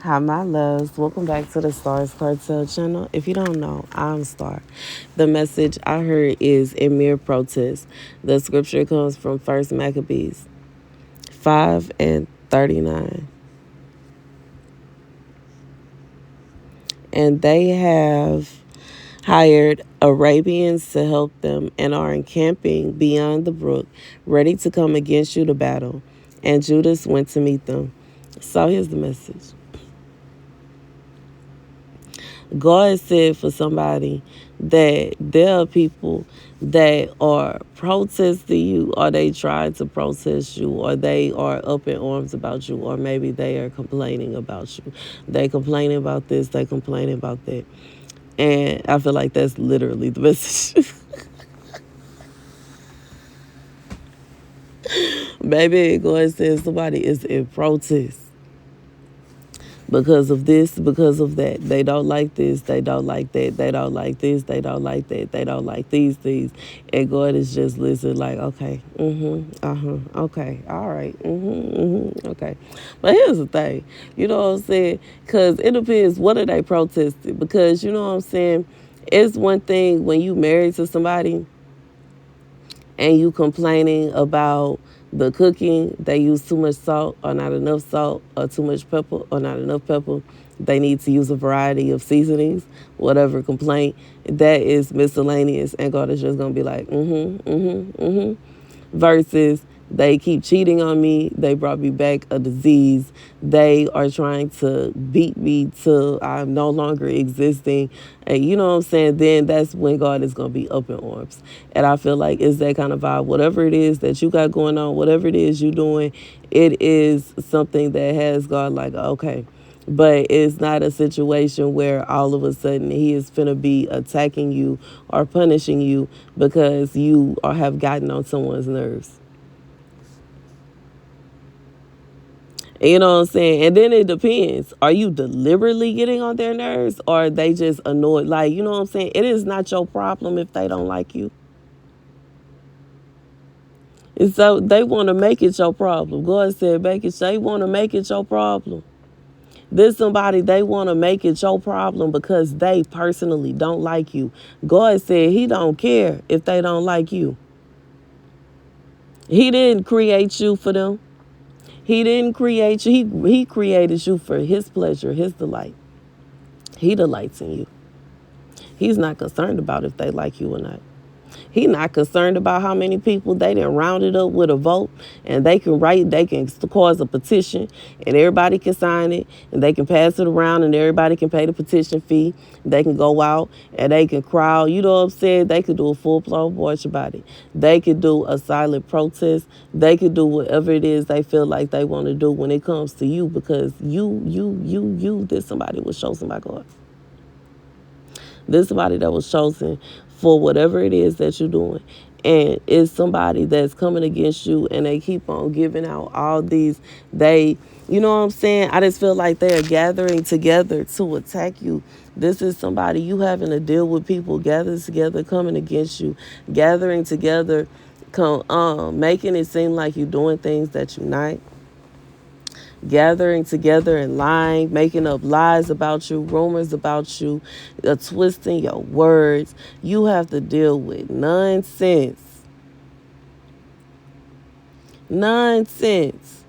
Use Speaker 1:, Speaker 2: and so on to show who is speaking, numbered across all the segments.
Speaker 1: Hi, my loves. Welcome back to the Starscartel channel. If you don't know, I'm Star. The message I heard is a mere protest. The scripture comes from First Maccabees 5 and 39. And they have hired Arabians to help them and are encamping beyond the brook, ready to come against you to battle. And Judas went to meet them. So here's the message. God said for somebody that there are people that are protesting you, or they try to protest you, or they are up in arms about you, or maybe they are complaining about you. They complaining about this, they complaining about that. And I feel like that's literally the message. Baby, God says somebody is in protest because of this, because of that. They don't like this, they don't like that, they don't like this, they don't like that, they don't like these things. And God is just listening like, okay, okay, all right, okay. But here's the thing, you know what I'm saying? Because it depends, what are they protesting? Because, you know what I'm saying, it's one thing when you married to somebody and you complaining about the cooking, they use too much salt or not enough salt, or too much pepper or not enough pepper. They need to use a variety of seasonings, whatever complaint. That is miscellaneous, and God is just gonna be like, versus they keep cheating on me. They brought me back a disease. They are trying to beat me till I'm no longer existing. And you know what I'm saying? Then that's when God is going to be up in arms. And I feel like it's that kind of vibe. Whatever it is that you got going on, whatever it is you're doing, it is something that has God like, okay. But it's not a situation where all of a sudden he is finna be attacking you or punishing you because you or have gotten on someone's nerves. You know what I'm saying? And then it depends. Are you deliberately getting on their nerves, or are they just annoyed? Like, you know what I'm saying? It is not your problem if they don't like you. And so they want to make it your problem. God said, make it. They want to make it your problem. This somebody, they want to make it your problem because they personally don't like you. God said he don't care if they don't like you. He didn't create you for them. He didn't create you. He created you for his pleasure, his delight. He delights in you. He's not concerned about if they like you or not. He's not concerned about how many people they done rounded up with a vote, and they can cause a petition, and everybody can sign it, and they can pass it around, and everybody can pay the petition fee. They can go out and they can crowd. You know what I'm saying? They could do a full-blown march about it. They could do a silent protest. They could do whatever it is they feel like they want to do when it comes to you, because this somebody was chosen by God. This somebody that was chosen for whatever it is that you're doing. And it's somebody that's coming against you, and they keep on giving out all these, you know what I'm saying? I just feel like they're gathering together to attack you. This is somebody you having to deal with, people gathered together coming against you, gathering together, making it seem like you're doing things that you're not, gathering together and lying, making up lies about you, rumors about you, twisting your words. You have to deal with nonsense. Nonsense.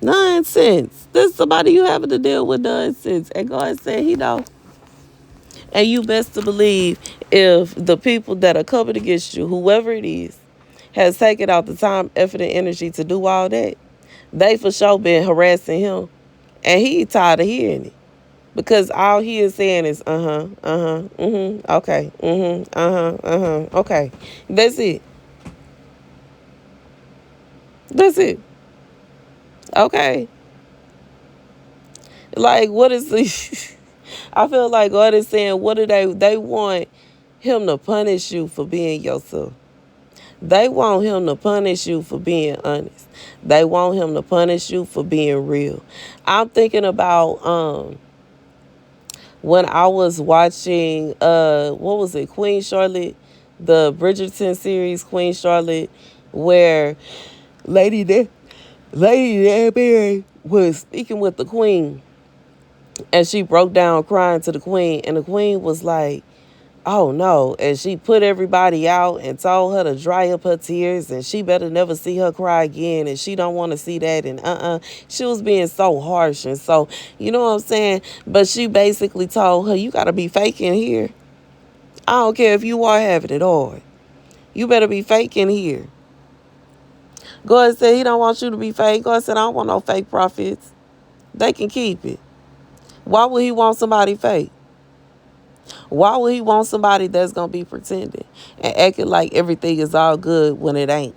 Speaker 1: Nonsense. This is somebody you having to deal with nonsense. And God said he don't. And you best to believe, if the people that are coming against you, whoever it is, has taken out the time, effort, and energy to do all that, they for sure been harassing him. And he tired of hearing it. Because all he is saying is, okay, okay. That's it. That's it. Okay. Like, what is the... I feel like God is saying, what do they want him to punish you for being yourself. They want him to punish you for being honest. They want him to punish you for being real. I'm thinking about when I was watching what was it, Queen Charlotte, the Bridgerton series, Queen Charlotte, where Lady Di Lady Danbury was speaking with the queen, and she broke down crying to the queen, and the queen was like, oh no. And she put everybody out and told her to dry up her tears, and she better never see her cry again, and she don't want to see that, and she was being so harsh. And so, you know what I'm saying? But she basically told her, you gotta be faking here. I don't care if you are having it hard. You better be faking here. God said he don't want you to be fake. God said, I don't want no fake prophets. They can keep it. Why would he want somebody fake? Why would he want somebody that's going to be pretending and acting like everything is all good when it ain't?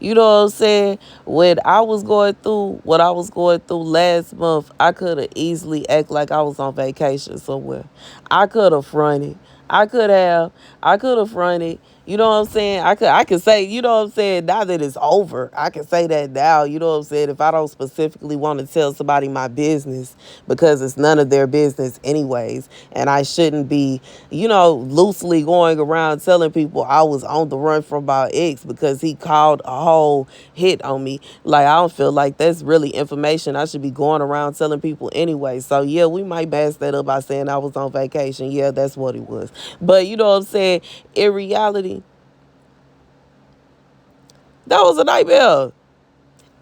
Speaker 1: You know what I'm saying? When I was going through what I was going through last month, I could have easily act like I was on vacation somewhere. I could have fronted. I could have. I could have fronted. You know what I'm saying? I could say, you know what I'm saying, now that it's over, I can say that now, you know what I'm saying, if I don't specifically want to tell somebody my business because it's none of their business anyways, and I shouldn't be, loosely going around telling people I was on the run from my ex because he called a whole hit on me. Like, I don't feel like that's really information I should be going around telling people anyway. So yeah, we might bash that up by saying I was on vacation. Yeah, that's what it was. But you know what I'm saying? In reality, that was a nightmare.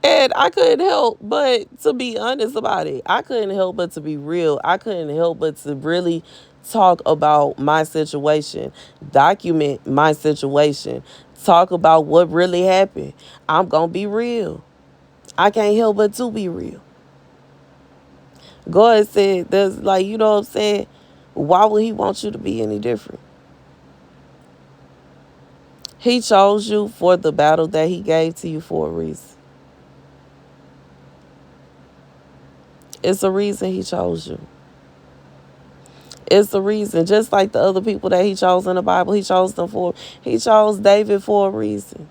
Speaker 1: And I couldn't help but to be honest about it. I couldn't help but to be real. I couldn't help but to really talk about my situation, document my situation, talk about what really happened. I'm going to be real. I can't help but to be real. God said, there's like, you know what I'm saying? Why would he want you to be any different? He chose you for the battle that he gave to you for a reason. It's a reason he chose you. It's the reason. Just like the other people that he chose in the Bible, he chose David for a reason.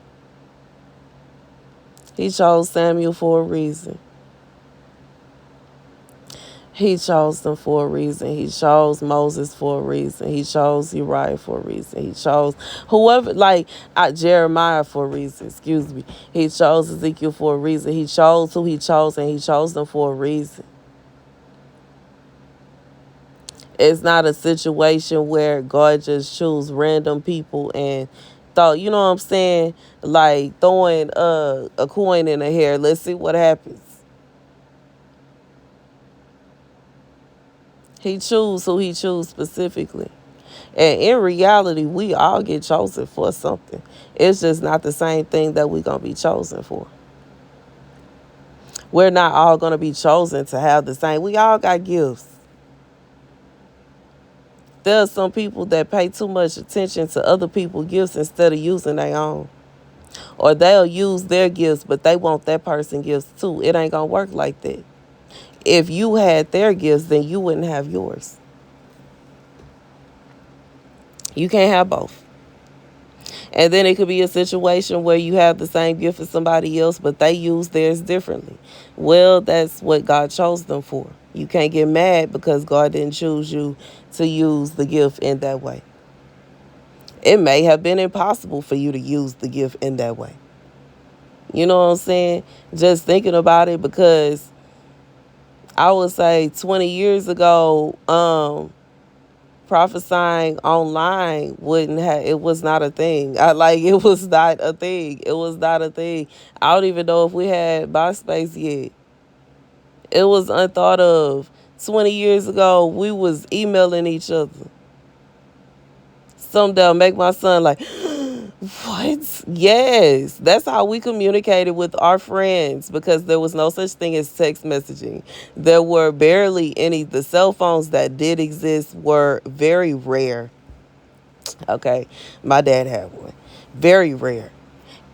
Speaker 1: He chose Samuel for a reason. He chose them for a reason. He chose Moses for a reason. He chose Uriah for a reason. He chose whoever, Jeremiah for a reason. Excuse me. He chose Ezekiel for a reason. He chose who he chose, and he chose them for a reason. It's not a situation where God just choose random people and thought, you know what I'm saying? Like throwing a coin in a hair. Let's see what happens. He choose who he choose specifically. And in reality, we all get chosen for something. It's just not the same thing that we're going to be chosen for. We're not all going to be chosen to have the same. We all got gifts. There are some people that pay too much attention to other people's gifts instead of using their own. Or they'll use their gifts, but they want that person's gifts too. It ain't going to work like that. If you had their gifts, then you wouldn't have yours. You can't have both. And then it could be a situation where you have the same gift as somebody else, but they use theirs differently. Well, that's what God chose them for. You can't get mad because God didn't choose you to use the gift in that way. It may have been impossible for you to use the gift in that way. You know what I'm saying? Just thinking about it, because I would say 20 years ago, prophesying online it was not a thing. It was not a thing. It was not a thing. I don't even know if we had MySpace yet. It was unthought of. 20 years ago, we was emailing each other. Some that'll make my son like, what? Yes. That's how we communicated with our friends, because there was no such thing as text messaging. There were barely any. The cell phones that did exist were very rare. Okay. My dad had one. Very rare.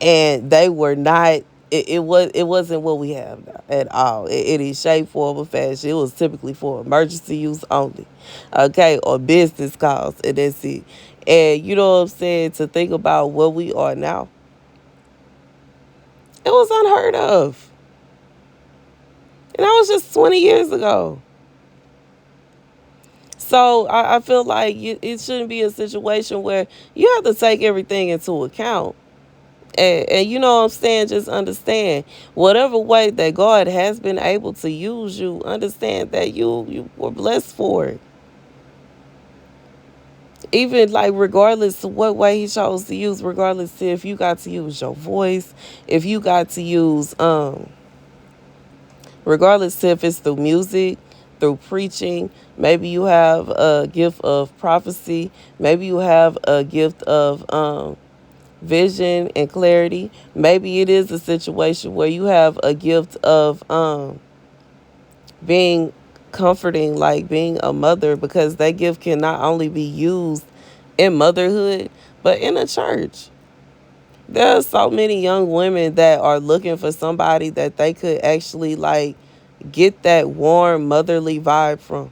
Speaker 1: And they were not, it wasn't what we have now at all. It is shape, form, or fashion. It was typically for emergency use only. Okay. Or business calls. And that's it. And you know what I'm saying? To think about what we are now, it was unheard of. And that was just 20 years ago. So I feel like it shouldn't be a situation where you have to take everything into account. And you know what I'm saying? Just understand, whatever way that God has been able to use you, understand that you were blessed for it. Even like regardless of what way he chose to use, regardless if you got to use your voice, if you got to use regardless if it's through music, through preaching, maybe you have a gift of prophecy, maybe you have a gift of vision and clarity. Maybe it is a situation where you have a gift of being comforting, like being a mother, because that gift can not only be used in motherhood, but in a church. There are so many young women that are looking for somebody that they could actually like get that warm motherly vibe from.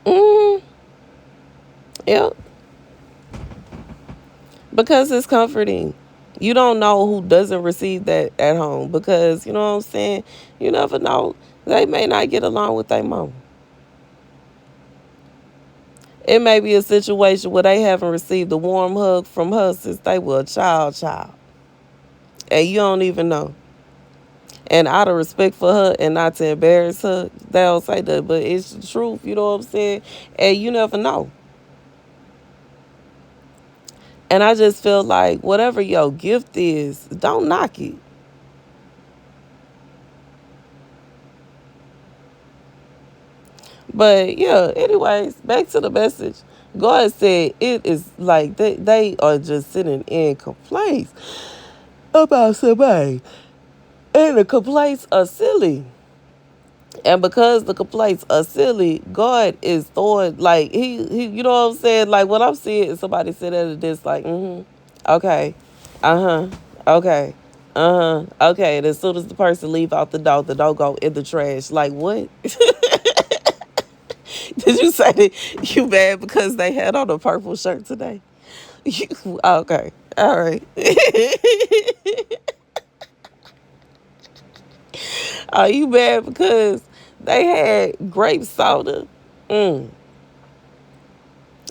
Speaker 1: Mm, yeah, because it's comforting. You don't know who doesn't receive that at home, because you know what I'm saying? You never know. They may not get along with their mom. It may be a situation where they haven't received a warm hug from her since they were a child. And you don't even know. And out of respect for her and not to embarrass her, they don't say that. But it's the truth, you know what I'm saying? And you never know. And I just feel like whatever your gift is, don't knock it. But yeah, anyways, back to the message. God said it is like they are just sitting in complaints about somebody. And the complaints are silly. And because the complaints are silly, God is throwing like he you know what I'm saying? Like what I'm seeing is somebody sit at this like, okay, uh-huh, okay, okay. And as soon as the person leave out the door go in the trash. Like what? Did you say that you mad because they had on a purple shirt today? Okay, all right. Are you mad because they had grape soda? Mm,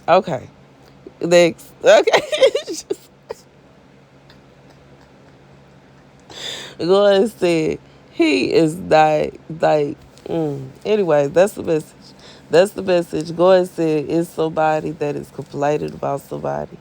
Speaker 1: okay. Next. Okay. God said he is not like. Anyways, that's the message. That's the message. God said it's somebody that is complaining about somebody,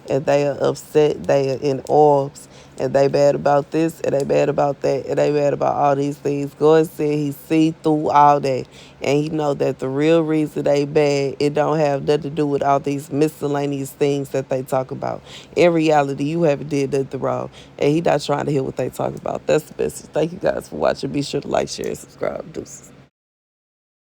Speaker 1: and they are upset. They are in orbs, and they mad about this, and they mad about that, and they mad about all these things. God said he see through all that, and he know that the real reason they mad, it don't have nothing to do with all these miscellaneous things that they talk about. In reality, you haven't did nothing wrong, and he not trying to hear what they talk about. That's the message. Thank you guys for watching. Be sure to like, share, and subscribe. Deuces.